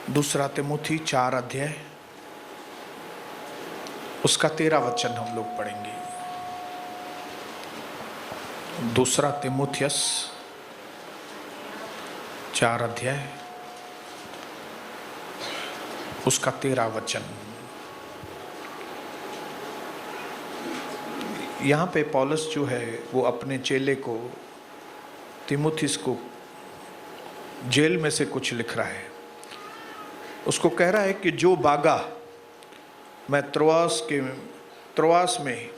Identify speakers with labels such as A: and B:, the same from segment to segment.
A: दूसरा तिमुथी 4 अध्याय उसका 13 वचन हम लोग पढ़ेंगे। दूसरा तिमुथियस 4 अध्याय उसका 13 वचन। यहाँ पे पौलुस जो है वो अपने चेले को तिमुथियस को जेल में से कुछ लिख रहा है। उसको कह रहा है कि जो बागा मैं त्रोआस में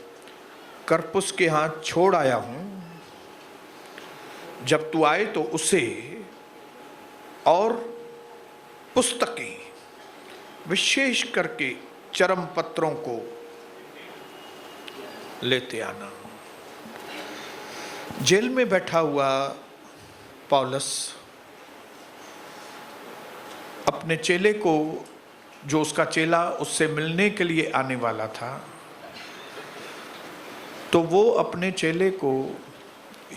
A: करपुस के हाथ छोड़ आया हूँ, जब तू आए तो उसे और पुस्तकें विशेष करके चरम पत्रों को लेते आना। जेल में बैठा हुआ पौलुस अपने चेले को, जो उसका चेला उससे मिलने के लिए आने वाला था, तो वो अपने चेले को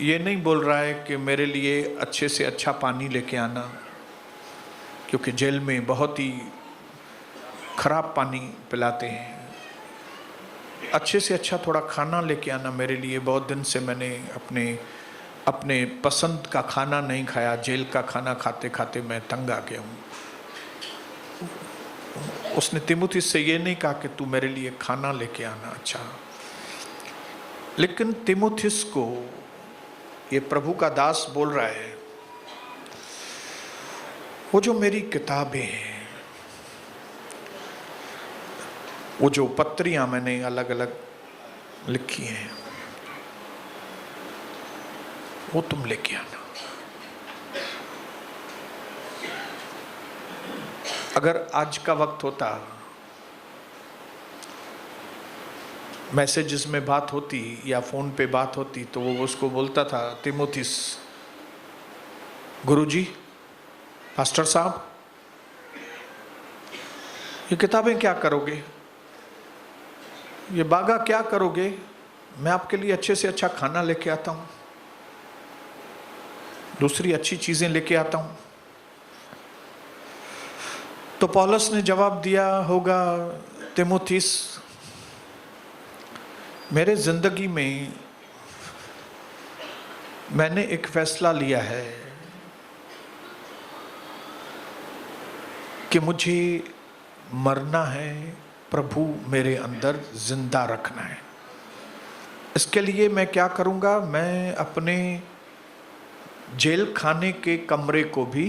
A: ये नहीं बोल रहा है कि मेरे लिए अच्छे से अच्छा पानी लेके आना, क्योंकि जेल में बहुत ही खराब पानी पिलाते हैं। अच्छे से अच्छा थोड़ा खाना लेके आना मेरे लिए, बहुत दिन से मैंने अपने पसंद का खाना नहीं खाया, जेल का खाना खाते खाते मैं तंग आ गया हूँ। उसने तिमुथियस से ये नहीं कहा कि तू मेरे लिए खाना लेके आना अच्छा, लेकिन तिमुथियस को ये प्रभु का दास बोल रहा है, वो जो मेरी किताबें हैं, वो जो पत्रियां मैंने अलग अलग लिखी हैं, वो तुम लेके आना। अगर आज का वक्त होता, मैसेजेस में बात होती या फोन पे बात होती, तो वो उसको बोलता था, तिमुथियस, गुरुजी, पास्टर साहब, ये किताबें क्या करोगे, ये बागा क्या करोगे, मैं आपके लिए अच्छे से अच्छा खाना लेके आता हूँ, दूसरी अच्छी चीजें लेके आता हूँ। तो पौलुस ने जवाब दिया होगा, तिमुथियस, मेरे जिंदगी में मैंने एक फैसला लिया है कि मुझे मरना है, प्रभु मेरे अंदर जिंदा रखना है। इसके लिए मैं क्या करूंगा, मैं अपने जेल खाने के कमरे को भी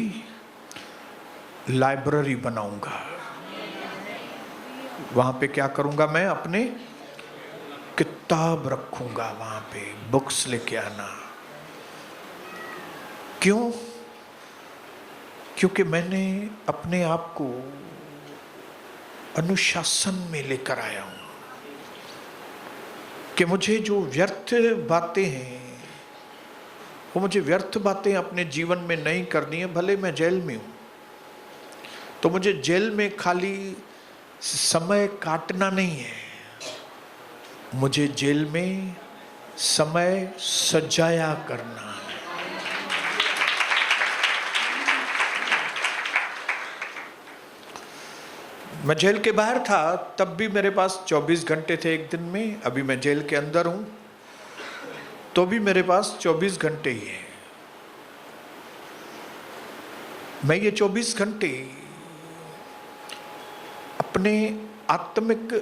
A: लाइब्रेरी बनाऊंगा। वहां पे क्या करूंगा, मैं अपने किताब रखूंगा, वहां पे बुक्स लेके आना। क्यों? क्योंकि मैंने अपने आप को अनुशासन में लेकर आया हूं कि मुझे जो व्यर्थ बातें हैं, वो मुझे व्यर्थ बातें अपने जीवन में नहीं करनी है। भले मैं जेल में हूं, तो मुझे जेल में खाली समय काटना नहीं है, मुझे जेल में समय सजाया करना है। मैं जेल के बाहर था तब भी मेरे पास 24 घंटे थे एक दिन में। अभी मैं जेल के अंदर हूं तो भी मेरे पास 24 घंटे ही है। मैं ये 24 घंटे अपने आत्मिक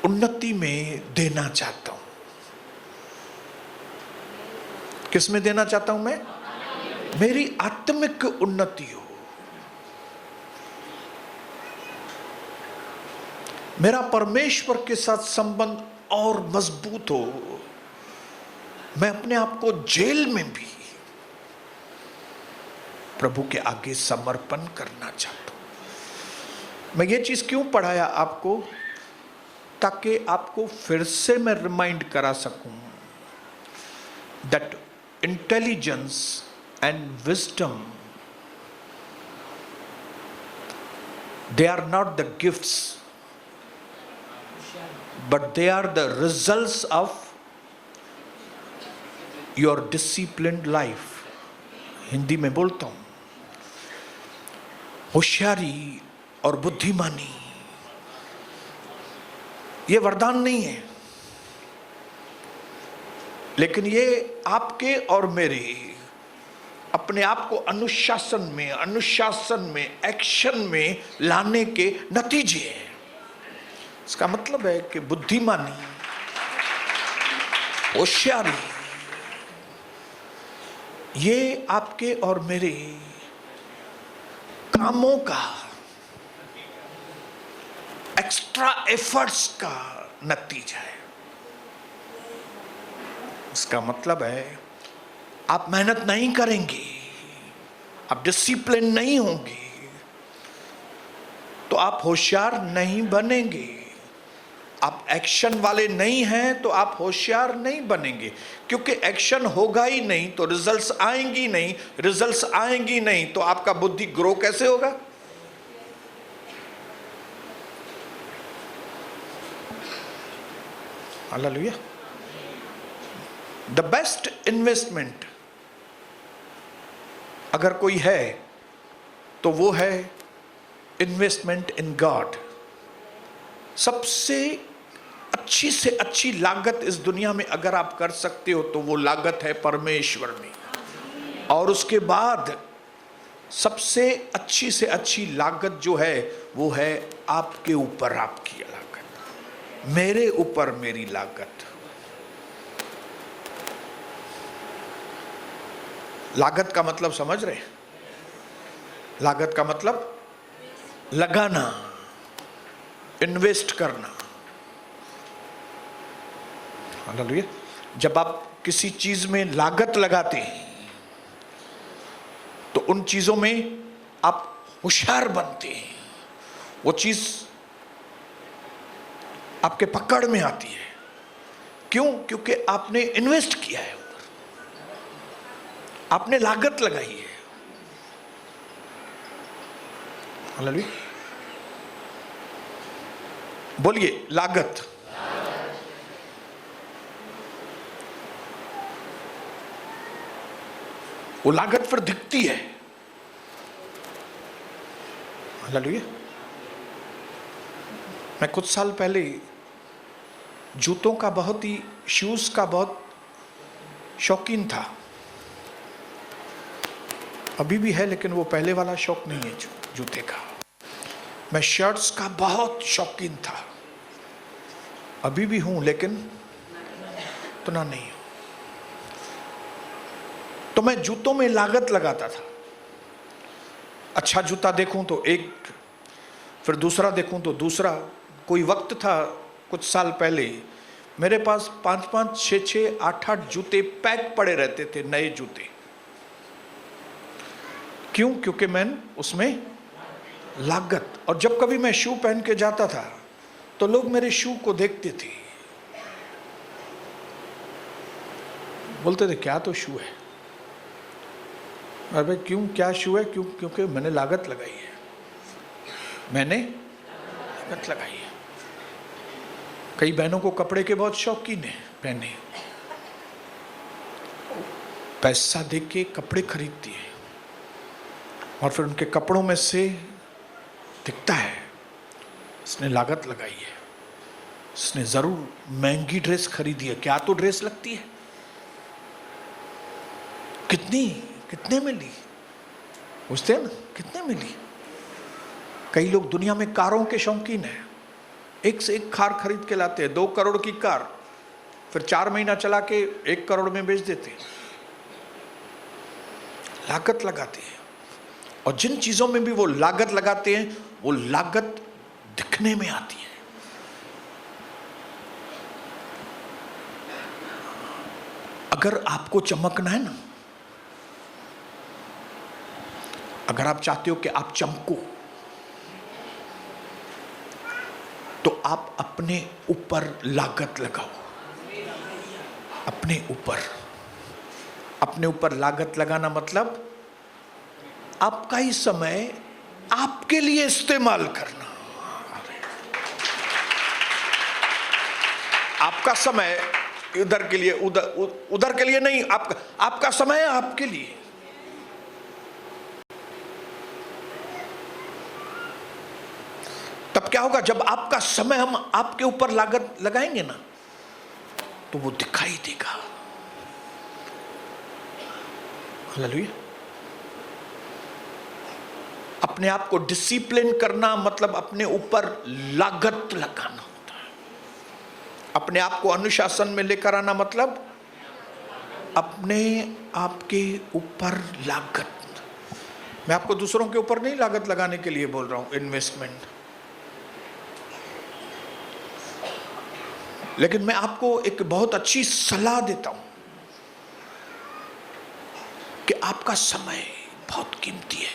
A: उन्नति में देना चाहता हूं। किस में देना चाहता हूं मैं? मेरी आत्मिक उन्नति हो, मेरा परमेश्वर के साथ संबंध और मजबूत हो। मैं अपने आप को जेल में भी प्रभु के आगे समर्पण करना चाहता हूं। मैं ये चीज क्यों पढ़ाया आपको, ताकि आपको फिर से मैं रिमाइंड करा सकूं that intelligence and wisdom, they are not the gifts, but they are the results of your disciplined life। Hindi में बोलता हूं, होशियारी और बुद्धिमानी ये वरदान नहीं है, लेकिन ये आपके और मेरे अपने आप को अनुशासन में एक्शन में लाने के नतीजे हैं। इसका मतलब है कि बुद्धिमानी, होशियारी ये आपके और मेरे कामों का, एक्स्ट्रा एफर्ट्स का नतीजा है। इसका मतलब है आप मेहनत नहीं करेंगे, आप डिसिप्लिन नहीं होंगे, तो आप होशियार नहीं बनेंगे। आप एक्शन वाले नहीं हैं तो आप होशियार नहीं बनेंगे, क्योंकि एक्शन होगा ही नहीं तो रिजल्ट्स आएंगी नहीं, रिजल्ट्स आएंगी नहीं तो आपका बुद्धि ग्रो कैसे होगा? हालेलुया। द बेस्ट इन्वेस्टमेंट अगर कोई है तो वो है इन्वेस्टमेंट इन गॉड। सबसे अच्छी से अच्छी लागत इस दुनिया में अगर आप कर सकते हो तो वो लागत है परमेश्वर में, और उसके बाद सबसे अच्छी से अच्छी लागत जो है वो है आपके ऊपर आपकी लागत, मेरे ऊपर मेरी लागत। लागत का मतलब समझ रहे? लागत का मतलब लगाना, इन्वेस्ट करना। हालेलुया। जब आप किसी चीज में लागत लगाते हैं तो उन चीजों में आप होशियार बनते हैं, वो चीज आपके पकड़ में आती है। क्यों? क्योंकि आपने इन्वेस्ट किया है, आपने लागत लगाई है। हालेलुया। बोलिए लागत। वो लागत फिर दिखती है। हालेलुया। मैं कुछ साल पहले जूतों का बहुत ही, शूज का बहुत शौकीन था। अभी भी है, लेकिन वो पहले वाला शौक नहीं है जूते का। मैं शर्ट्स का बहुत शौकीन था, अभी भी हूं, लेकिन उतना नहीं हूं। तो मैं जूतों में लागत लगाता था। अच्छा जूता देखूं तो एक, फिर दूसरा देखूं तो दूसरा। कोई वक्त था कुछ साल पहले मेरे पास 5-5, 6-6, 8-8 जूते पैक पड़े रहते थे, नए जूते। क्यों? क्योंकि मैंने उसमें लागत। और जब कभी मैं शू पहन के जाता था तो लोग मेरे शू को देखते थे, बोलते थे क्या तो शू है। अरे भाई क्यों, क्या शू है? क्यों? क्योंकि मैंने लागत लगाई है, मैंने लागत लगाई है। कई बहनों को कपड़े के बहुत शौकीन है, पहने पैसा दे के कपड़े खरीदती है, और फिर उनके कपड़ों में से दिखता है इसने लागत लगाई है, इसने जरूर महंगी ड्रेस खरीदी है। क्या तो ड्रेस लगती है, कितने में ली? पूछते हैं ना, कितने में ली? कई लोग दुनिया में कारों के शौकीन हैं, एक से एक कार खरीद के लाते हैं। 2 करोड़ की कार फिर 4 महीना चला के 1 करोड़ में बेच देते हैं। लागत लगाते हैं, और जिन चीजों में भी वो लागत लगाते हैं वो लागत दिखने में आती है। अगर आपको चमकना है ना, अगर आप चाहते हो कि आप चमको, तो आप अपने ऊपर लागत लगाओ। अपने ऊपर लागत लगाना मतलब आपका ही समय आपके लिए इस्तेमाल करना। आपका समय इधर के लिए, उधर के लिए नहीं, आपका समय है आपके लिए। तब क्या होगा, जब आपका समय हम आपके ऊपर लागत लगाएंगे ना, तो वो दिखाई देगा। हालेलुया। अपने आप को डिसिप्लिन करना मतलब अपने ऊपर लागत लगाना होता है। अपने आप को अनुशासन में लेकर आना मतलब अपने आप के ऊपर लागत। मैं आपको दूसरों के ऊपर नहीं लागत लगाने के लिए बोल रहा हूं, इन्वेस्टमेंट। लेकिन मैं आपको एक बहुत अच्छी सलाह देता हूं कि आपका समय बहुत कीमती है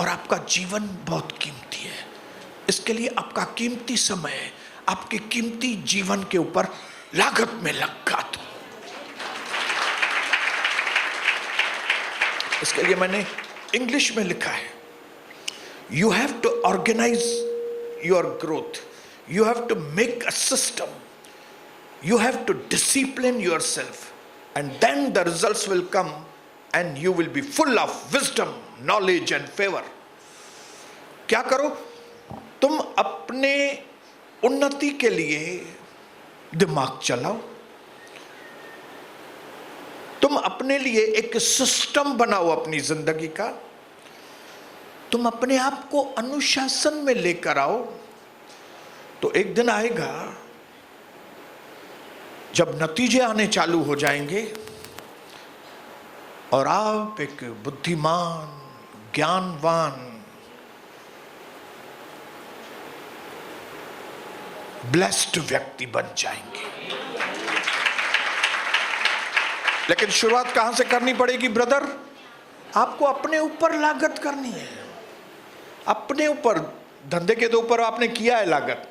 A: और आपका जीवन बहुत कीमती है। इसके लिए आपका कीमती समय आपके कीमती जीवन के ऊपर लागत में लगा दो। इसके लिए मैंने इंग्लिश में लिखा है, you have to organize your growth, you have to make a system, you have to discipline yourself, and then the results will come and you will be full of wisdom, knowledge and favor. क्या करो, तुम अपने उन्नति के लिए दिमाग चलाओ, तुम अपने लिए एक सिस्टम बनाओ अपनी जिंदगी का, तुम अपने आप को अनुशासन में लेकर आओ। तो एक दिन आएगा जब नतीजे आने चालू हो जाएंगे और आप एक बुद्धिमान, ज्ञानवान, ब्लेस्ड व्यक्ति बन जाएंगे। लेकिन शुरुआत कहां से करनी पड़ेगी ब्रदर? आपको अपने ऊपर लागत करनी है, अपने ऊपर। धंधे के तो ऊपर आपने किया है लागत,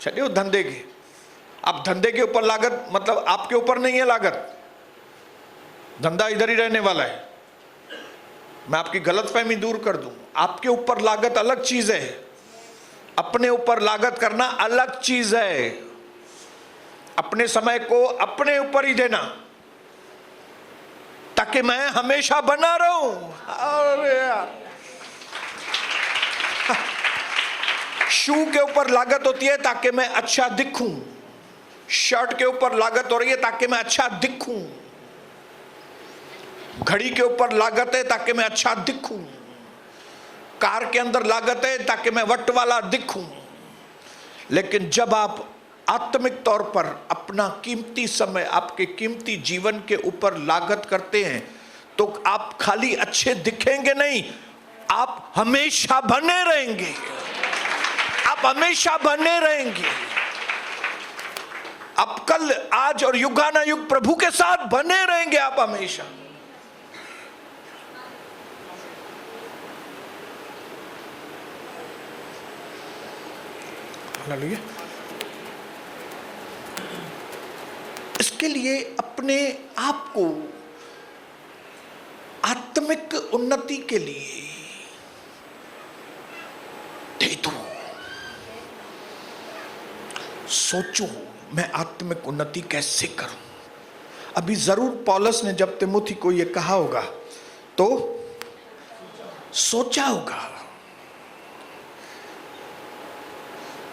A: चलिए वो धंधे के, अब धंधे के ऊपर लागत मतलब आपके ऊपर नहीं है लागत, धंधा इधर ही रहने वाला है। मैं आपकी गलतफहमी दूर कर दूं, आपके ऊपर लागत अलग चीज है, अपने ऊपर लागत करना अलग चीज है। अपने समय को अपने ऊपर ही देना ताकि मैं हमेशा बना रहूं। अरे यार, शू के ऊपर लागत होती है ताकि मैं अच्छा दिखूं, शर्ट के ऊपर लागत हो रही है ताकि मैं अच्छा दिखूं, घड़ी के ऊपर लागत है ताकि मैं अच्छा दिखूं, कार के अंदर लागत है ताकि मैं वट वाला दिखूं। लेकिन जब आप आत्मिक तौर पर अपना कीमती समय, आपके कीमती जीवन के ऊपर लागत करते हैं, तो आप खाली अच्छे दिखेंगे नहीं, आप हमेशा बने रहेंगे, आप हमेशा बने रहेंगे। अब कल, आज और युगानुयुग प्रभु के साथ बने रहेंगे आप हमेशा। हालेलुया। इसके लिए अपने आप को आत्मिक उन्नति के लिए दे दो। सोचो मैं आत्मिक उन्नति कैसे करूं। अभी जरूर पौलुस ने जब तिमुथी को यह कहा होगा तो सोचा होगा,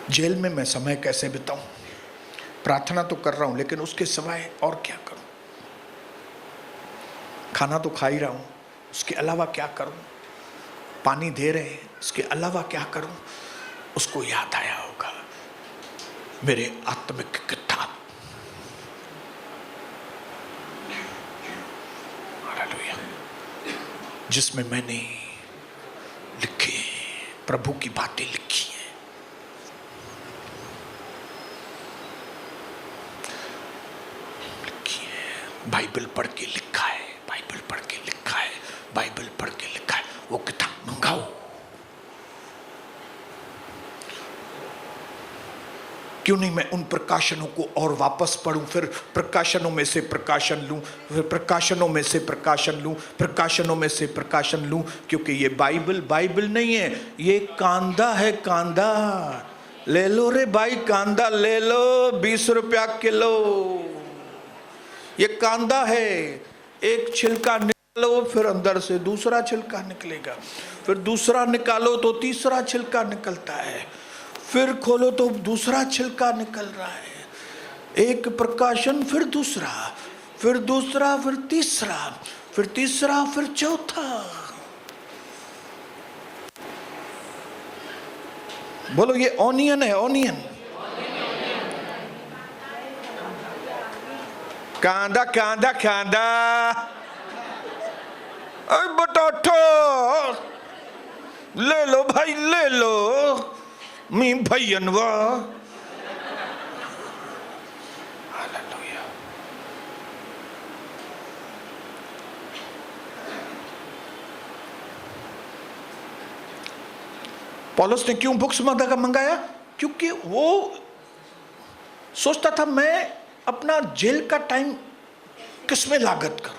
A: जेल में मैं समय कैसे बिताऊं, प्रार्थना तो कर रहा हूं लेकिन उसके सिवाय और क्या करूं, खाना तो खा ही रहा हूं, उसके अलावा क्या करूं, पानी दे रहे हैं, उसके अलावा क्या करूं। उसको याद आया होगा मेरे आत्मिक किताब, हालेलुया, जिसमें मैंने लिखे प्रभु की बातें लिखी हैं। बाइबल पढ़ के लिखा है, बाइबल पढ़ के लिखा है, बाइबल पढ़ के लिखा है। वो किताब मंगाओ। क्यों नहीं मैं उन प्रकाशनों को और वापस पढ़ूं, फिर प्रकाशनों में से प्रकाशन लूं, फिर प्रकाशनों में से प्रकाशन लूं, प्रकाशनों में से प्रकाशन लूं। क्योंकि ये बाइबल नहीं है, ये कांदा है। कांदा ले लो रे भाई, कांदा ले लो, 20 रुपया किलो। ये कांदा है, एक छिलका निकालो फिर अंदर से दूसरा छिलका निकलेगा, फिर दूसरा निकालो तो तीसरा छिलका निकलता है, फिर खोलो तो दूसरा छिलका निकल रहा है, एक प्रकाशन, फिर दूसरा, फिर दूसरा, फिर तीसरा, फिर तीसरा, फिर चौथा। बोलो ये ऑनियन है, ऑनियन। कांदा कांदा कांदा, अरे बटाटो ले लो भाई, ले लो मी भैयनवा। हालेलुया। पौलुस ने क्यों भुक्स मंगाया? क्योंकि वो सोचता था मैं अपना जेल का टाइम किसमें लागत करूं।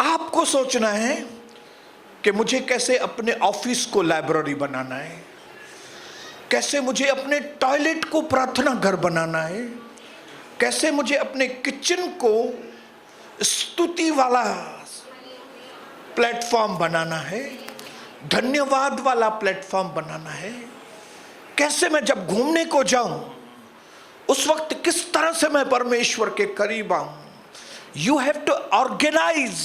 A: आपको सोचना है कि मुझे कैसे अपने ऑफिस को लाइब्रेरी बनाना है, कैसे मुझे अपने टॉयलेट को प्रार्थना घर बनाना है, कैसे मुझे अपने किचन को स्तुति वाला प्लेटफॉर्म बनाना है, धन्यवाद वाला प्लेटफॉर्म बनाना है, कैसे मैं जब घूमने को जाऊं उस वक्त किस तरह से मैं परमेश्वर के करीब आऊं। You have to organize.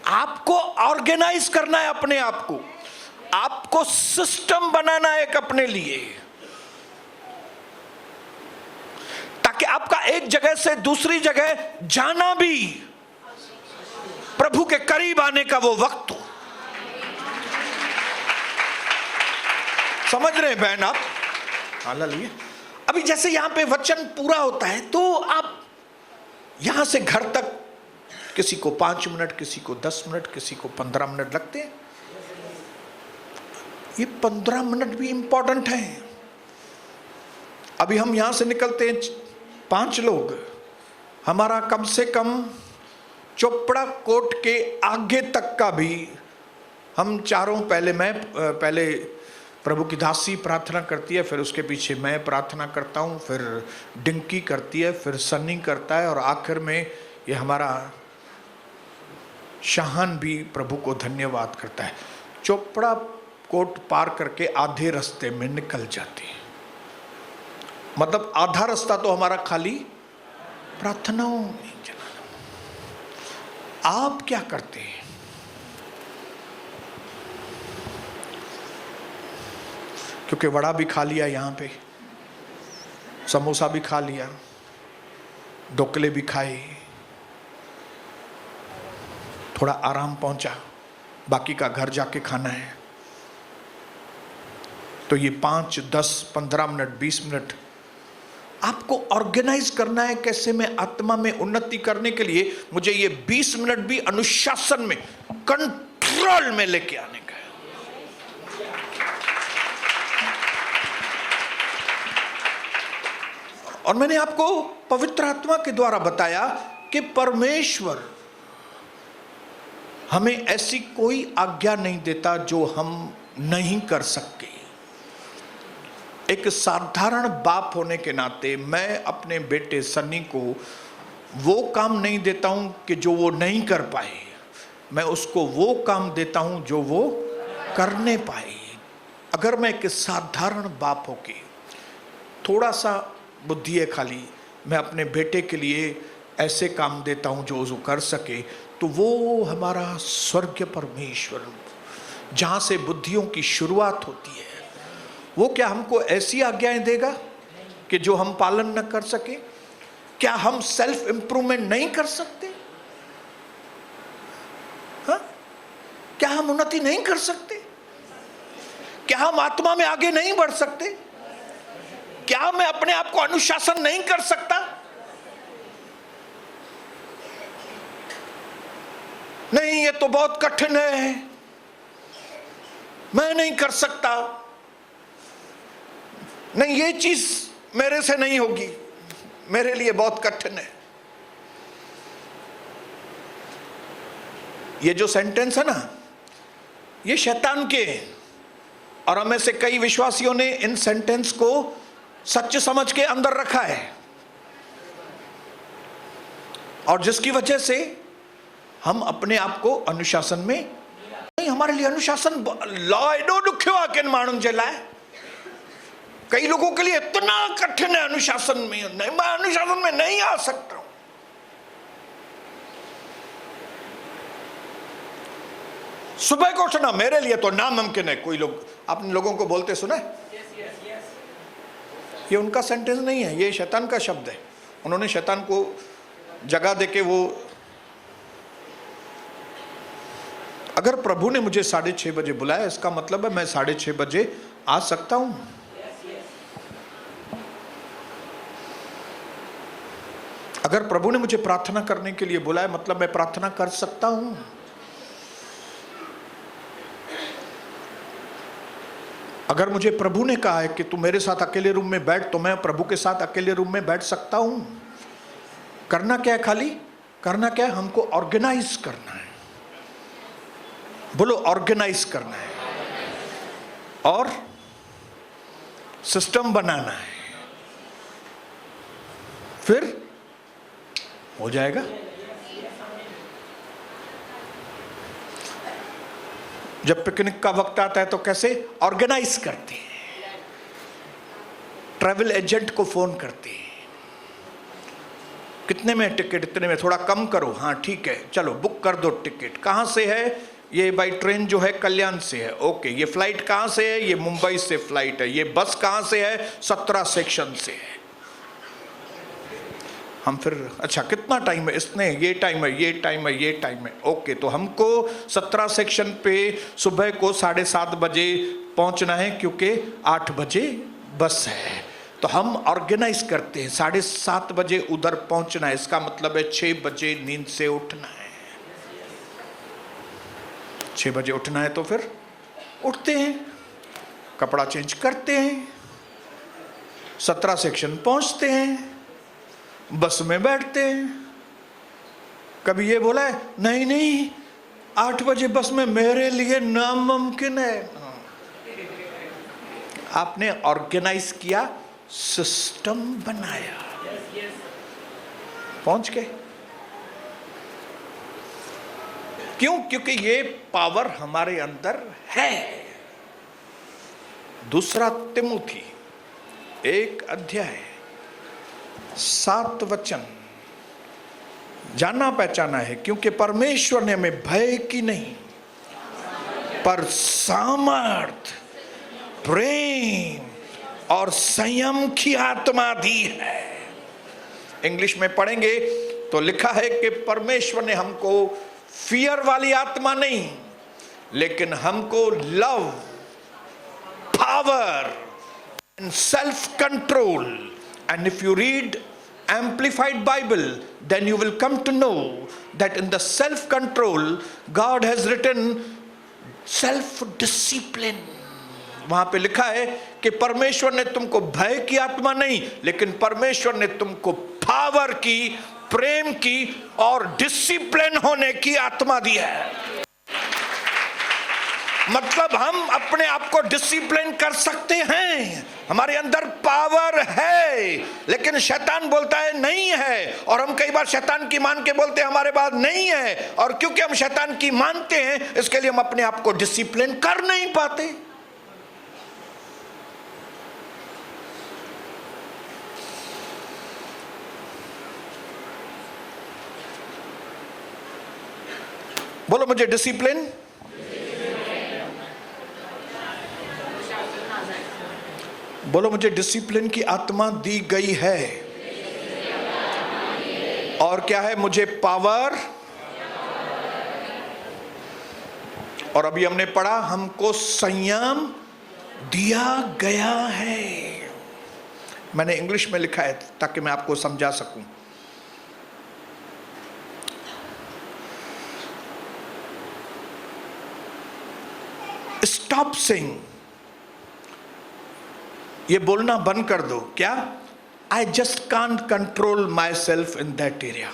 A: आपको ऑर्गेनाइज करना है अपने आप को, आपको सिस्टम बनाना है एक अपने लिए, ताकि आपका एक जगह से दूसरी जगह जाना भी प्रभु के करीब आने का वो वक्त हो। समझ रहे हैं बहन आप? हालेलुया। अभी जैसे यहां पे वचन पूरा होता है तो आप यहां से घर तक किसी को 5 मिनट, किसी को 10 मिनट, किसी को 15 मिनट लगते हैं। ये 15 मिनट भी इंपॉर्टेंट है। अभी हम यहां से निकलते हैं 5 लोग, हमारा कम से कम चोपड़ा कोट के आगे तक का भी हम चारों, पहले प्रभु की दासी प्रार्थना करती है, फिर उसके पीछे मैं प्रार्थना करता हूँ, फिर डिंकी करती है, फिर सन्नी करता है, और आखिर में ये हमारा शाहान भी प्रभु को धन्यवाद करता है। चोपड़ा कोट पार करके आधे रास्ते में निकल जाती है, मतलब आधा रास्ता तो हमारा खाली प्रार्थनाओं में चला। आप क्या करते हैं? क्योंकि वड़ा भी खा लिया, यहाँ पे समोसा भी खा लिया, ढोकले भी खाए, थोड़ा आराम पहुंचा, बाकी का घर जाके खाना है। तो ये 5, 10, 15 मिनट, 20 मिनट आपको ऑर्गेनाइज करना है। कैसे मैं आत्मा में उन्नति करने के लिए मुझे ये 20 मिनट भी अनुशासन में, कंट्रोल में लेके आने का है। और मैंने आपको पवित्र आत्मा के द्वारा बताया कि परमेश्वर हमें ऐसी कोई आज्ञा नहीं देता जो हम नहीं कर सकते। एक साधारण बाप होने के नाते मैं अपने बेटे सन्नी को वो काम नहीं देता हूं कि जो वो नहीं कर पाए, मैं उसको वो काम देता हूं जो वो करने पाए। अगर मैं एक साधारण बाप होके, थोड़ा सा बुद्धि है खाली, मैं अपने बेटे के लिए ऐसे काम देता हूं जो वो कर सके, तो वो हमारा स्वर्गीय परमेश्वर, जहां से बुद्धियों की शुरुआत होती है, वो क्या हमको ऐसी आज्ञाएं देगा कि जो हम पालन न कर सके? क्या हम सेल्फ इंप्रूवमेंट नहीं कर सकते? हाँ? क्या हम उन्नति नहीं कर सकते? क्या हम आत्मा में आगे नहीं बढ़ सकते? क्या मैं अपने आप को अनुशासन नहीं कर सकता? नहीं, ये तो बहुत कठिन है, मैं नहीं कर सकता, नहीं ये चीज मेरे से नहीं होगी, मेरे लिए बहुत कठिन है। ये जो सेंटेंस है ना, ये शैतान के, और हमें से कई विश्वासियों ने इन सेंटेंस को सच समझ के अंदर रखा है, और जिसकी वजह से हम अपने आप को अनुशासन में हमारे लिए अनुशासन लॉ एडो दुख्यो आ किन माण्हुनि जे लाइ। कई लोगों के लिए इतना कठिन है अनुशासन में, नहीं मैं अनुशासन में नहीं आ सकता हूं। सुबह को उठना मेरे लिए तो नामुमकिन है। कोई लोग आपने लोगों को बोलते सुना है? ये उनका सेंटेंस नहीं है, ये शैतान का शब्द है। उन्होंने शैतान को जगह देके वो, अगर प्रभु ने मुझे 6:30 बजे बुलाया, इसका मतलब है मैं 6:30 बजे आ सकता हूं। अगर प्रभु ने मुझे प्रार्थना करने के लिए बुलाया, मतलब मैं प्रार्थना कर सकता हूं। अगर मुझे प्रभु ने कहा है कि तू मेरे साथ अकेले रूम में बैठ, तो मैं प्रभु के साथ अकेले रूम में बैठ सकता हूं। करना क्या है? खाली करना क्या है? हमको ऑर्गेनाइज करना है। बोलो, ऑर्गेनाइज करना है और सिस्टम बनाना है, फिर हो जाएगा। जब पिकनिक का वक्त आता है तो कैसे ऑर्गेनाइज करते हैं, ट्रैवल एजेंट को फोन करते हैं, कितने में टिकट, इतने में, थोड़ा कम करो, हाँ ठीक है चलो बुक कर दो टिकट। कहाँ से है? ये बाई ट्रेन जो है कल्याण से है, ओके। ये फ्लाइट कहाँ से है? ये मुंबई से फ्लाइट है। ये बस कहाँ से है? 17 सेक्शन से है। हम फिर अच्छा कितना टाइम है? इसने ये टाइम है, ये टाइम है, ये टाइम है, ओके। तो हमको 17 सेक्शन पे सुबह को 7:30 बजे पहुंचना है, क्योंकि 8 बजे बस है। तो हम ऑर्गेनाइज करते हैं, 7:30 बजे उधर पहुंचना है। इसका मतलब है 6 बजे नींद से उठना है। 6 बजे उठना है तो फिर उठते हैं, कपड़ा चेंज करते हैं, 17 सेक्शन पहुंचते हैं, बस में बैठते हैं। कभी ये बोला है नहीं नहीं 8 बजे बस में मेरे लिए नामुमकिन है। आपने ऑर्गेनाइज किया, सिस्टम बनाया, पहुंच गए। क्यों? क्योंकि ये पावर हमारे अंदर है। 2 तिमुथी 1 अध्याय 7 वचन, जानना पहचाना है, क्योंकि परमेश्वर ने हमें भय की नहीं पर सामर्थ, प्रेम और संयम की आत्मा दी है। इंग्लिश में पढ़ेंगे तो लिखा है कि परमेश्वर ने हमको फियर वाली आत्मा नहीं, लेकिन हमको love, power and self control. And if you read Amplified Bible, then you will come to know that in the self-control, God has written self-discipline. वहां पे लिखा है कि परमेश्वर ने तुमको भय की आत्मा नहीं, लेकिन परमेश्वर ने तुमको पावर की, प्रेम की और डिसिप्लिन होने की आत्मा दी है। मतलब हम अपने आप को डिसिप्लिन कर सकते हैं, हमारे अंदर पावर है, लेकिन शैतान बोलता है नहीं है। और हम कई बार शैतान की मान के बोलते हैं हमारे पास नहीं है, और क्योंकि हम शैतान की मानते हैं, इसके लिए हम अपने आप को डिसिप्लिन कर नहीं पाते। बोलो मुझे डिसिप्लिन, बोलो मुझे डिसिप्लिन की आत्मा दी गई है। और क्या है? मुझे पावर, और अभी हमने पढ़ा हमको संयम दिया गया है। मैंने इंग्लिश में लिखा है ताकि मैं आपको समझा सकूं। स्टॉप सेइंग, ये बोलना बंद कर दो। क्या? I just can't control my self in that area.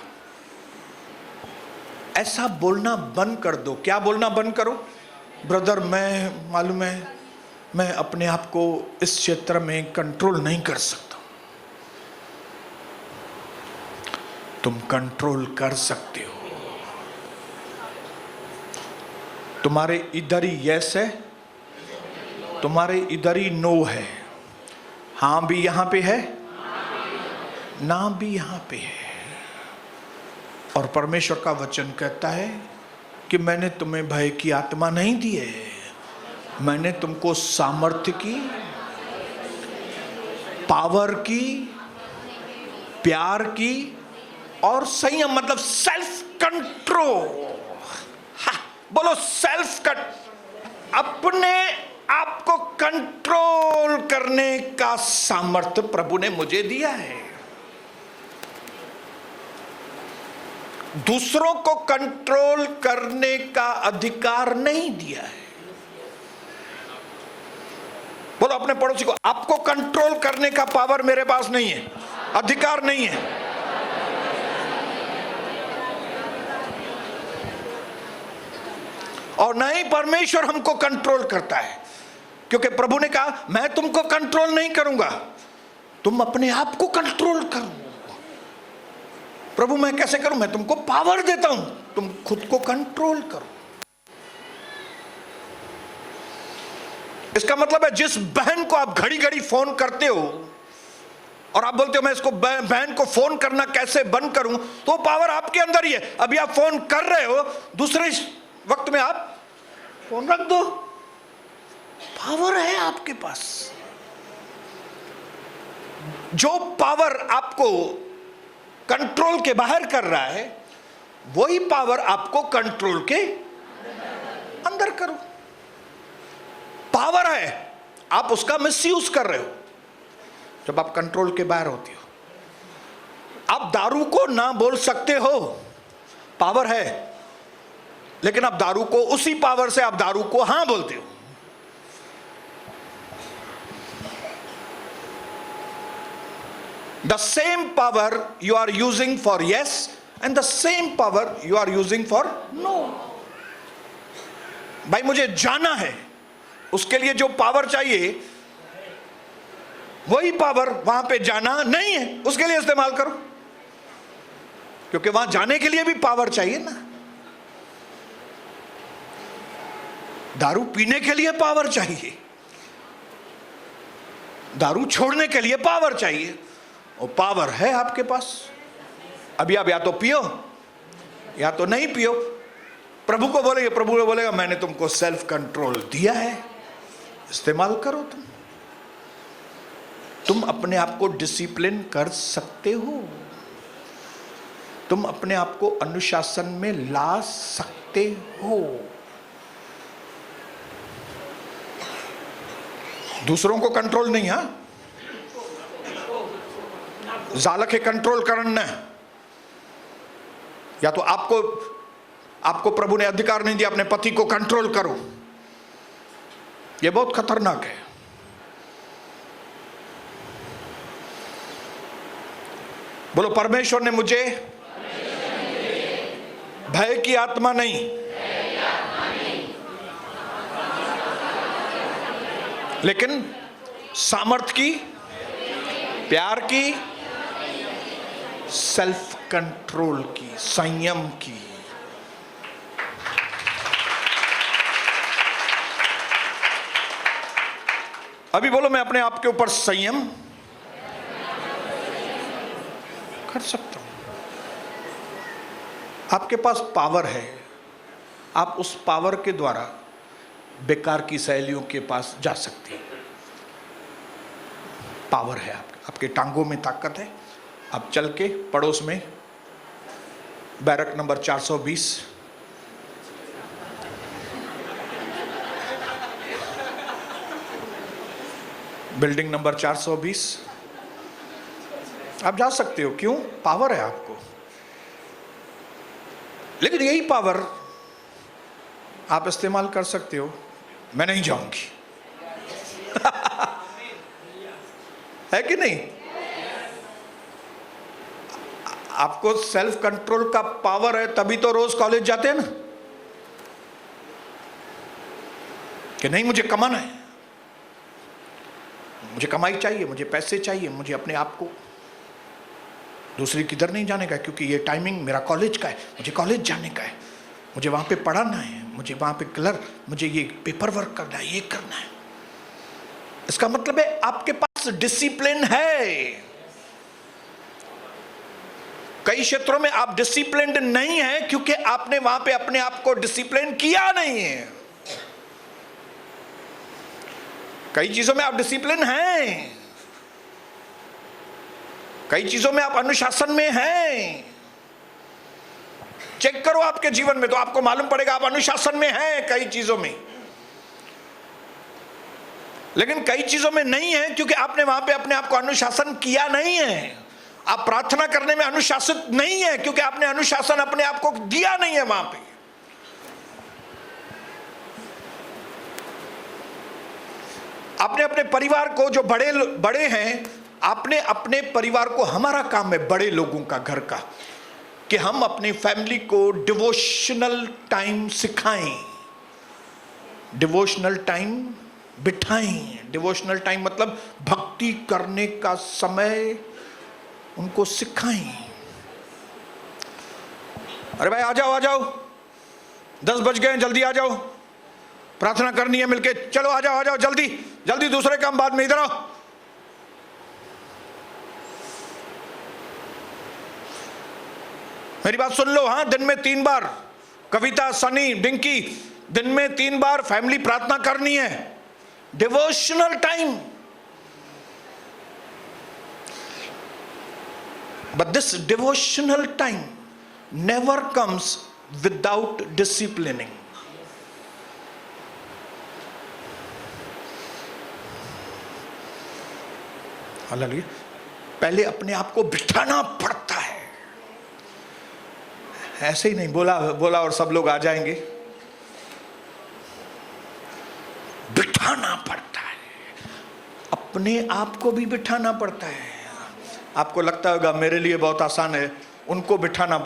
A: ऐसा बोलना बंद कर दो। क्या बोलना बंद करो? ब्रदर मैं मालूम है मैं अपने आप को इस क्षेत्र में कंट्रोल नहीं कर सकता। तुम कंट्रोल कर सकते हो। तुम्हारे इधर ही यस है, तुम्हारे इधर ही नो है। हाँ भी यहां पे है, ना भी यहां पे है। और परमेश्वर का वचन कहता है कि मैंने तुम्हें भय की आत्मा नहीं दी है, मैंने तुमको सामर्थ्य की, पावर की, प्यार की और संयम, मतलब सेल्फ कंट्रोल। बोलो सेल्फ कंट्रोल। अपने आप को कंट्रोल करने का सामर्थ्य प्रभु ने मुझे दिया है। दूसरों को कंट्रोल करने का अधिकार नहीं दिया है। बोलो अपने पड़ोसी को, आपको कंट्रोल करने का पावर मेरे पास नहीं है, अधिकार नहीं है। और न ही परमेश्वर हमको कंट्रोल करता है, क्योंकि प्रभु ने कहा मैं तुमको कंट्रोल नहीं करूंगा, तुम अपने आप को कंट्रोल करो। प्रभु मैं कैसे करूं? मैं तुमको पावर देता हूं, तुम खुद को कंट्रोल करो। इसका मतलब है जिस बहन को आप घड़ी घड़ी फोन करते हो और आप बोलते हो मैं इसको बहन को फोन करना कैसे बंद करूं, तो पावर आपके अंदर ही है। अभी आप फोन कर रहे हो, दूसरे वक्त में आप फोन रख दो, पावर है आपके पास। जो पावर आपको कंट्रोल के बाहर कर रहा है, वही पावर आपको कंट्रोल के अंदर करो। पावर है, आप उसका मिसयूज कर रहे हो जब आप कंट्रोल के बाहर होते हो। आप दारू को ना बोल सकते हो, पावर है, लेकिन आप दारू को, उसी पावर से आप दारू को हां बोलते हो। The same power you are using for yes and the same power you are using for no. भाई मुझे जाना है, उसके लिए जो पावर चाहिए वही पावर वहां पे जाना नहीं है उसके लिए इस्तेमाल करो, क्योंकि वहां जाने के लिए भी पावर चाहिए ना। दारू पीने के लिए पावर चाहिए, दारू छोड़ने के लिए पावर चाहिए, और पावर है आपके पास। अभी आप या तो पियो या तो नहीं पियो। प्रभु को बोलेंगे, प्रभु को बोलेगा मैंने तुमको सेल्फ कंट्रोल दिया है, इस्तेमाल करो। तुम अपने आप को डिसिप्लिन कर सकते हो, तुम अपने आप को अनुशासन में ला सकते हो। दूसरों को कंट्रोल नहीं, हा जालक कंट्रोल करना है। या तो आपको प्रभु ने अधिकार नहीं दिया अपने पति को कंट्रोल करो, यह बहुत खतरनाक है। बोलो परमेश्वर ने मुझे भय की आत्मा नहीं, लेकिन सामर्थ की, प्यार की, सेल्फ कंट्रोल की, संयम की। अभी बोलो मैं अपने आप के ऊपर संयम कर सकता हूं। आपके पास पावर है, आप उस पावर के द्वारा बेकार की सहेलियों के पास जा सकते हैं। पावर है, आपके टांगों में ताकत है। आप चल के पड़ोस में बैरक नंबर 420, बिल्डिंग नंबर 420 आप जा सकते हो। क्यों? पावर है आपको। लेकिन यही पावर आप इस्तेमाल कर सकते हो, मैं नहीं जाऊंगी है कि नहीं? आपको सेल्फ कंट्रोल का पावर है, तभी तो रोज कॉलेज जाते हैं ना, कि नहीं मुझे कमाना है, मुझे कमाई चाहिए, मुझे पैसे चाहिए, मुझे अपने आप को दूसरी किधर नहीं जाने का, क्योंकि ये टाइमिंग मेरा कॉलेज का है, मुझे कॉलेज जाने का है, मुझे वहां पे पढ़ाना है, मुझे वहां पे कलर, मुझे ये पेपर वर्क करना है, ये करना है। इसका मतलब है आपके पास डिसिप्लिन है। कई क्षेत्रों में आप डिसिप्लिन्ड नहीं है क्योंकि आपने वहां पे अपने आप को डिसिप्लिन किया नहीं है। कई चीजों में आप डिसिप्लिन हैं, कई चीजों में आप अनुशासन में हैं। चेक करो आपके जीवन में तो आपको मालूम पड़ेगा आप अनुशासन में हैं कई चीजों में, लेकिन कई चीजों में नहीं है क्योंकि आपने वहां पे अपने आप को अनुशासन किया नहीं है। आप प्रार्थना करने में अनुशासित नहीं है क्योंकि आपने अनुशासन अपने आप को दिया नहीं है वहां पे। आपने अपने परिवार को, जो बड़े हैं, आपने अपने परिवार को, हमारा काम है बड़े लोगों का, घर का, कि हम अपनी फैमिली को डिवोशनल टाइम सिखाएं, डिवोशनल टाइम बिठाएं। डिवोशनल टाइम मतलब भक्ति करने का समय उनको सिखाएं। अरे भाई आ जाओ, 10 बज गए, जल्दी आ जाओ, प्रार्थना करनी है मिलके, चलो आ जाओ जल्दी जल्दी, दूसरे काम बाद में, इधर आओ। मेरी बात सुन लो, हाँ, दिन में 3 बार, कविता, सनी, डिंकी, दिन में 3 बार फैमिली प्रार्थना करनी है, devotional time. But this devotional time never comes without disciplining. Hallelujah. पहले अपने आप को बिठाना पड़ता है, ऐसे ही नहीं बोला और सब लोग आ जाएंगे। बिठाना पड़ता है, अपने आप को भी बिठाना पड़ता है। आपको लगता होगा मेरे लिए बहुत आसान है, उनको बिठाना,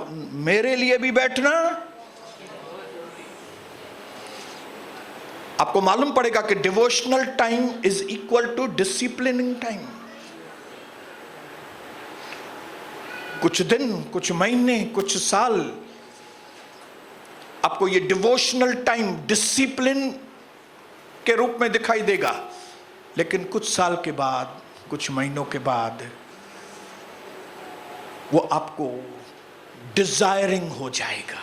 A: मेरे लिए भी बैठना। आपको मालूम पड़ेगा कि devotional time is equal to disciplining time. कुछ दिन, कुछ महीने, कुछ साल आपको ये डिवोशनल टाइम डिसिप्लिन के रूप में दिखाई देगा, लेकिन कुछ साल के बाद, कुछ महीनों के बाद वो आपको डिजायरिंग हो जाएगा।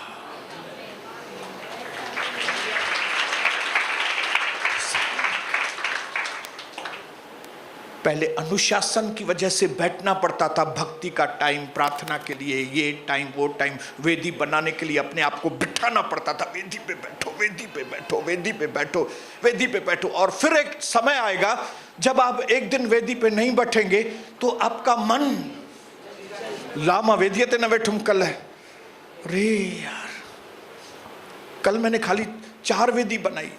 A: पहले अनुशासन की वजह से बैठना पड़ता था, भक्ति का टाइम, प्रार्थना के लिए ये टाइम, वो टाइम, वेदी बनाने के लिए अपने आप को बिठाना पड़ता था, वेदी पे बैठो, वेदी पे बैठो, वेदी पे बैठो, वेदी पे बैठो। और फिर एक समय आएगा जब आप एक दिन वेदी पे नहीं बैठेंगे तो आपका मन, लामा वेदियते न बैठूं कल है, अरे यार कल मैंने खाली 4 वेदी बनाई,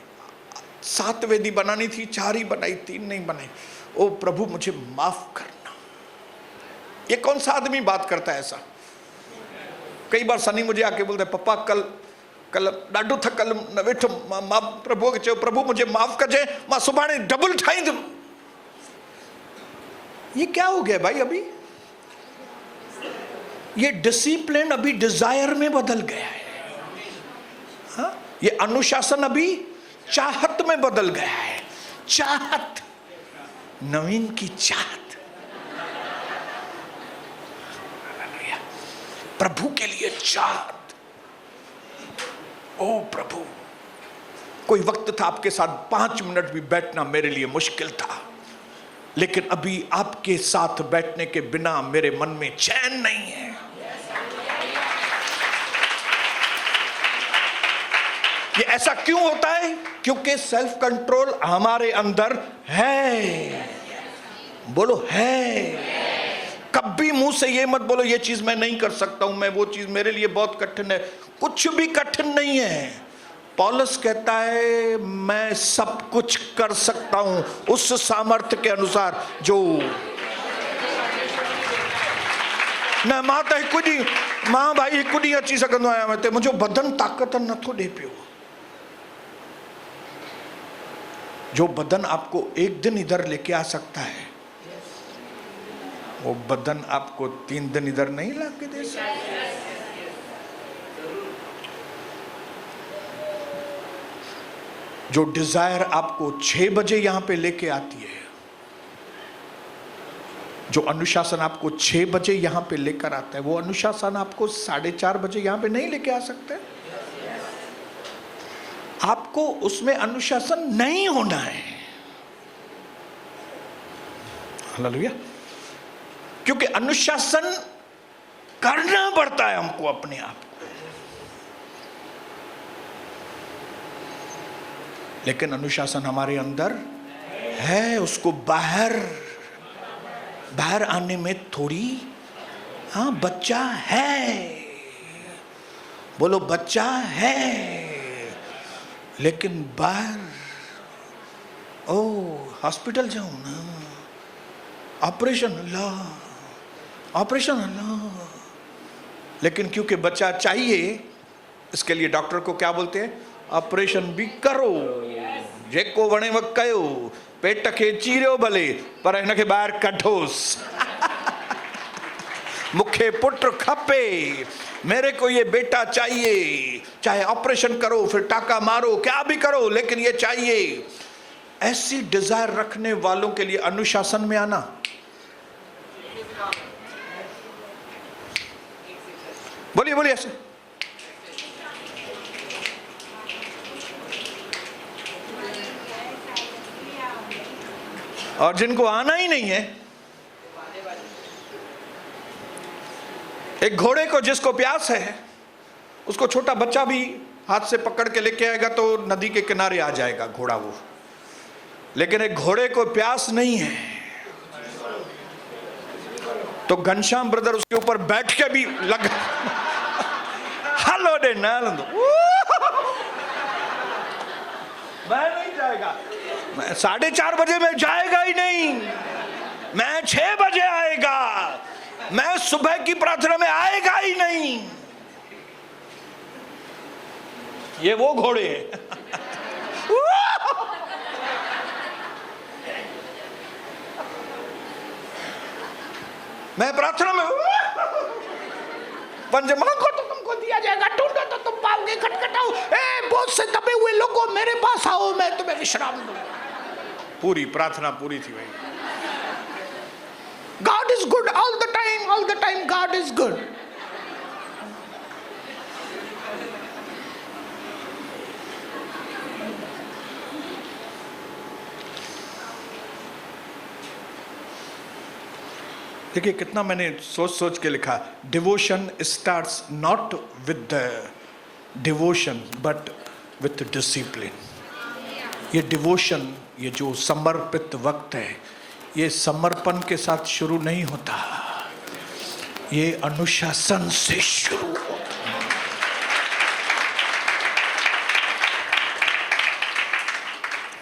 A: 7 वेदी बनानी थी, 4 ही बनाई, 3 नहीं बनाई, ओ प्रभु मुझे माफ करना। ये कौन सा आदमी बात करता है ऐसा? कई बार सनी मुझे आके बोलता है, पप्पा कल ॾाढो थकल न वेठो, मां प्रभु के चयो, प्रभु मुझे माफ कजे, मां सुभाणे डबल ठाहींदुमि। ये क्या हो गया भाई? अभी ये डिसिप्लिन अभी डिजायर में बदल गया है। हाँ? ये अनुशासन अभी चाहत में बदल गया है। चाहत, नवीन की चाहत, प्रभु के लिए चाहत। ओ प्रभु, कोई वक्त था आपके साथ 5 मिनट भी बैठना मेरे लिए मुश्किल था, लेकिन अभी आपके साथ बैठने के बिना मेरे मन में चैन नहीं है। ये ऐसा क्यों होता है? क्योंकि सेल्फ कंट्रोल हमारे अंदर है। बोलो है। कभी मुंह से ये मत बोलो ये चीज मैं नहीं कर सकता हूं, मैं वो चीज मेरे लिए बहुत कठिन है। कुछ भी कठिन नहीं है। पौलुस कहता है मैं सब कुछ कर सकता हूं उस सामर्थ्य के अनुसार जो न मां त हिकु ॾींहुं, मां भाई हिकु ॾींहुं अची सघंदो आहियां हिते, मुंहिंजो बदन ताक़त नथो ॾे पियो। जो बदन आपको एक दिन इधर लेके आ सकता है, वो बदन आपको 3 दिन इधर नहीं लाके दे सकता। जो डिजायर आपको 6 बजे यहां पे लेके आती है, जो अनुशासन आपको 6 बजे यहां पे लेकर आता है, वो अनुशासन आपको 4:30 बजे यहां पे नहीं लेके आ सकते। आपको उसमें अनुशासन नहीं होना है। हालेलुया। क्योंकि अनुशासन करना पड़ता है हमको अपने आप को, लेकिन अनुशासन हमारे अंदर है, उसको बाहर आने में थोड़ी, हाँ बच्चा है, बोलो बच्चा है, लेकिन बाहर, ओ हॉस्पिटल जाऊं ना, ऑपरेशन अल्लाह, लेकिन क्योंकि बच्चा चाहिए, इसके लिए डॉक्टर को क्या बोलते हैं, ऑपरेशन भी करो, जेको वणे वक कयो, पेट के चीरियो भले पर इनके बाहर कढोस। मुखे पुत्र खपे, मेरे को ये बेटा चाहिए, चाहे ऑपरेशन करो, फिर टाका मारो, क्या भी करो, लेकिन ये चाहिए। ऐसी डिजायर रखने वालों के लिए अनुशासन में आना, बोलिए बोलिए ऐसे, और जिनको आना ही नहीं है, एक घोड़े को जिसको प्यास है, उसको छोटा बच्चा भी हाथ से पकड़ के लेके आएगा तो नदी के किनारे आ जाएगा घोड़ा वो, लेकिन एक घोड़े को प्यास नहीं है तो घनश्याम ब्रदर उसके ऊपर बैठ के भी लग हेलो डे नालंदो, मैं नहीं जाएगा, मैं 4:30 बजे में जाएगा ही नहीं, मैं 6 बजे आएगा, मैं सुबह की प्रार्थना में आएगा ही नहीं। ये वो घोड़े हैं। मैं प्रार्थना में पंज मांगो तो तुमको दिया जाएगा, ढूंढो तो तुम पाओगे, खटखटाओ, ए बहुत से दबे हुए लोगों मेरे पास आओ, मैं तुम्हें विश्राम दूं। पूरी प्रार्थना पूरी थी भाई। God is good all the time God is good। देखिए कितना मैंने सोच के लिखा, devotion starts not with the devotion but with discipline. ये डिवोशन, ये जो समर्पित वक्त है, ये समर्पण के साथ शुरू नहीं होता, ये अनुशासन से शुरू होता है।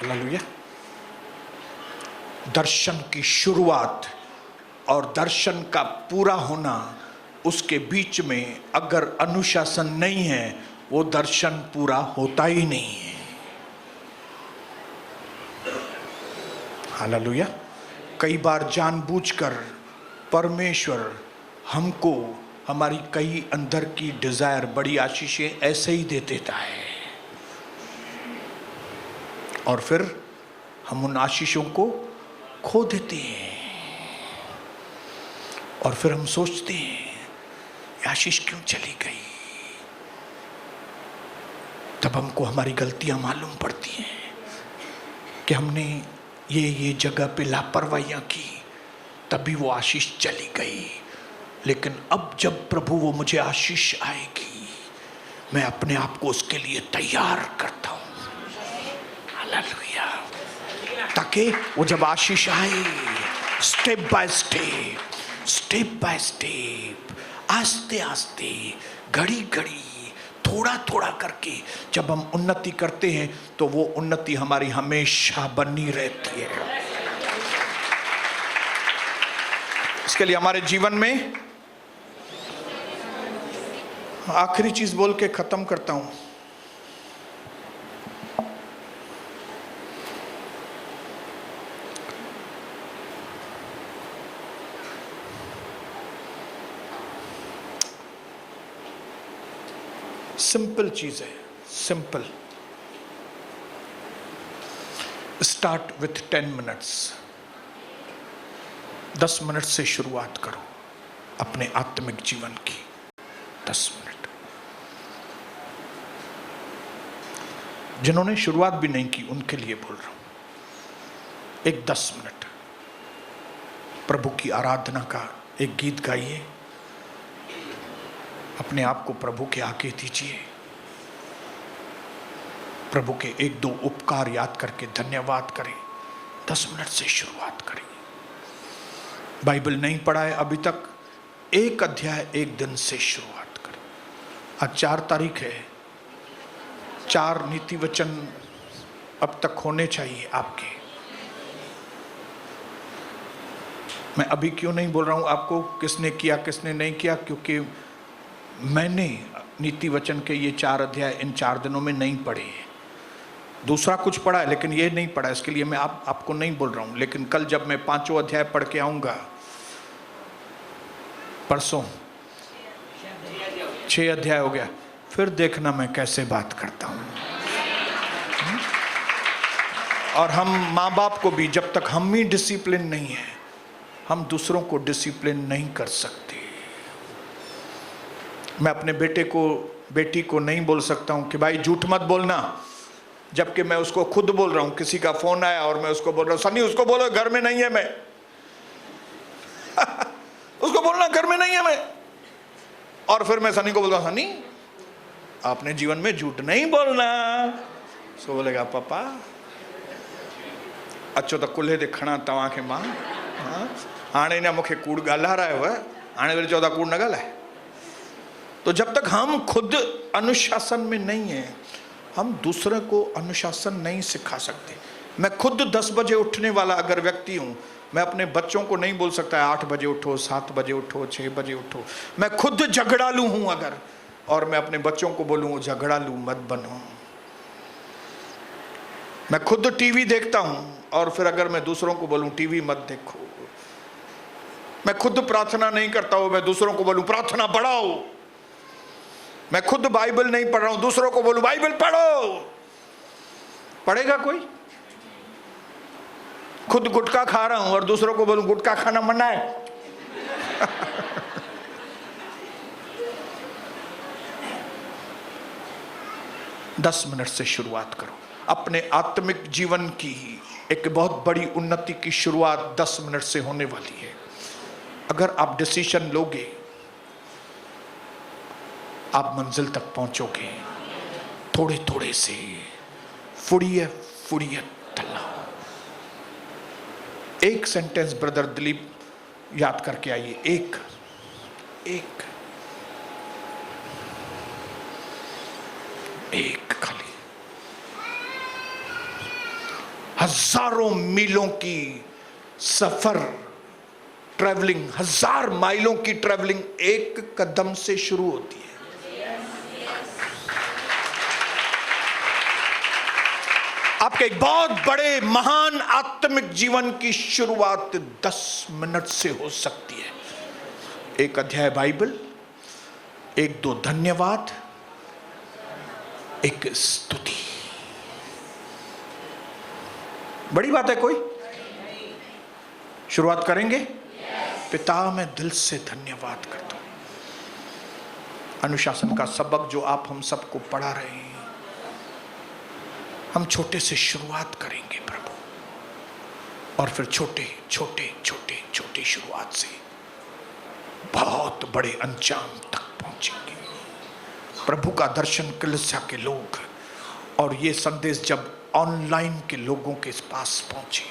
A: हालेलुया। दर्शन की शुरुआत और दर्शन का पूरा होना, उसके बीच में अगर अनुशासन नहीं है, वो दर्शन पूरा होता ही नहीं है। हालेलुया। कई बार जानबूझकर परमेश्वर हमको हमारी कई अंदर की डिजायर, बड़ी आशीषें ऐसे ही दे देता है, और फिर हम उन आशीषों को खो देते हैं, और फिर हम सोचते हैं ये आशीष क्यों चली गई। तब हमको हमारी गलतियां मालूम पड़ती हैं कि हमने ये जगह पे लापरवाहियां की, तभी वो आशीष चली गई। लेकिन अब जब प्रभु वो मुझे आशीष आएगी, मैं अपने आप को उसके लिए तैयार करता हूं। हालेलुया। ताकि वो जब आशीष आए, स्टेप बाय स्टेप, आस्ते आस्ते, घड़ी घड़ी, थोड़ा थोड़ा करके जब हम उन्नति करते हैं, तो वो उन्नति हमारी हमेशा बनी रहती है। इसके लिए हमारे जीवन में, आखिरी चीज बोल के खत्म करता हूं, सिंपल चीज है, simple. Start with 10 minutes. 10 minute से शुरुआत करो अपने आत्मिक जीवन की। 10 मिनट। जिन्होंने शुरुआत भी नहीं की उनके लिए बोल रहा हूं। एक 10 मिनट प्रभु की आराधना का एक गीत गाइए, अपने आप को प्रभु के आगे दीजिए, प्रभु के 1-2 उपकार याद करके धन्यवाद करें। 10 मिनट से शुरुआत करें। बाइबल नहीं पढ़ा है अभी तक, एक अध्याय एक दिन से शुरुआत करें। आज 4 तारीख है, 4 नीति वचन अब तक होने चाहिए आपके। मैं अभी क्यों नहीं बोल रहा हूं आपको किसने किया किसने नहीं किया, क्योंकि मैंने नीति वचन के ये 4 अध्याय इन 4 दिनों में नहीं पढ़े हैं। दूसरा कुछ पढ़ा है लेकिन ये नहीं पढ़ा, इसके लिए मैं आपको नहीं बोल रहा हूं। लेकिन कल जब मैं 5वां अध्याय पढ़ के आऊंगा, परसों 6 अध्याय हो गया, फिर देखना मैं कैसे बात करता हूं। और हम माँ बाप को भी, जब तक हम ही डिसिप्लिन नहीं है, हम दूसरों को डिसिप्लिन नहीं कर सकते। मैं अपने बेटे को बेटी को नहीं बोल सकता हूं कि भाई झूठ मत बोलना, जबकि मैं उसको खुद बोल रहा हूं। किसी का फोन आया और मैं उसको बोल रहा हूं, सनी उसको बोलो घर में नहीं है मैं उसको बोलना घर में नहीं है मैं। और फिर मैं सनी को बोलता हूं, सनी आपने जीवन में झूठ नहीं बोलना। सो बोलेगा पापा अच्छो तो कुल्हे देखना तवा के मां हाणे ना मुखे कूड़ ॻाल्हा रहियो है, हाणे वरी चौथा कूड़ न ॻाल्हाए। तो जब तक हम खुद अनुशासन में नहीं है, हम दूसरे को अनुशासन नहीं सिखा सकते। मैं खुद 10 बजे उठने वाला अगर व्यक्ति हूं, मैं अपने बच्चों को नहीं बोल सकता 8 बजे उठो, 7 बजे उठो, 6 बजे उठो। मैं खुद झगड़ालू हूं अगर, और मैं अपने बच्चों को बोलूं झगड़ालू मत बनो। मैं खुद टीवी देखता हूं और फिर अगर मैं दूसरों को बोलूं टीवी मत देखो। मैं खुद प्रार्थना नहीं करता हूं, मैं दूसरों को बोलूं प्रार्थना बढ़ाओ। मैं खुद बाइबल नहीं पढ़ रहा हूं, दूसरों को बोलूं बाइबल पढ़ो। पढ़ेगा कोई? खुद गुटखा खा रहा हूं और दूसरों को बोलूं गुटखा खाना मना है दस मिनट से शुरुआत करो। अपने आत्मिक जीवन की एक बहुत बड़ी उन्नति की शुरुआत 10 मिनट से होने वाली है। अगर आप डिसीजन लोगे, आप मंजिल तक पहुंचोगे। थोड़े थोड़े से फुड़िए फुड़िए तलाओ। एक सेंटेंस ब्रदर दिलीप याद करके आइए। एक खाली। हजारों मीलों की सफर, ट्रैवलिंग, 1000 माइलों की ट्रैवलिंग एक कदम से शुरू होती है। आपके एक बहुत बड़े महान आत्मिक जीवन की शुरुआत 10 मिनट से हो सकती है। एक अध्याय बाइबल, 1-2 धन्यवाद, एक स्तुति। बड़ी बात है कोई? शुरुआत करेंगे? पिता मैं दिल से धन्यवाद करता हूं। अनुशासन का सबक जो आप हम सबको पढ़ा रहे हैं, हम छोटे से शुरुआत करेंगे प्रभु, और फिर छोटे छोटे छोटे छोटे शुरुआत से बहुत बड़े अंजाम तक पहुंचेंगे। प्रभु का दर्शन कलीसिया के लोग, और ये संदेश जब ऑनलाइन के लोगों के पास पहुंचे,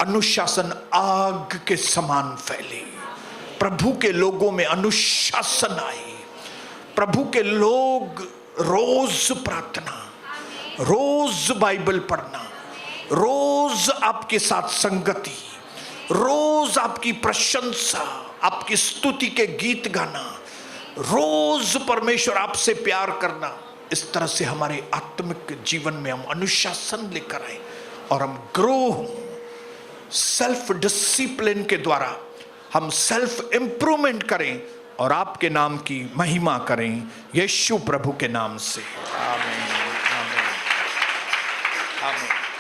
A: अनुशासन आग के समान फैले। प्रभु के लोगों में अनुशासन आए। प्रभु के लोग रोज प्रार्थना, रोज बाइबल पढ़ना, रोज आपके साथ संगति, रोज आपकी प्रशंसा, आपकी स्तुति के गीत गाना, रोज परमेश्वर आपसे प्यार करना। इस तरह से हमारे आत्मिक जीवन में हम अनुशासन लेकर आए और हम ग्रो हों। सेल्फ डिसिप्लिन के द्वारा हम सेल्फ इंप्रूवमेंट करें और आपके नाम की महिमा करें, यीशु प्रभु के नाम से। आमीन, आमीन, आमीन।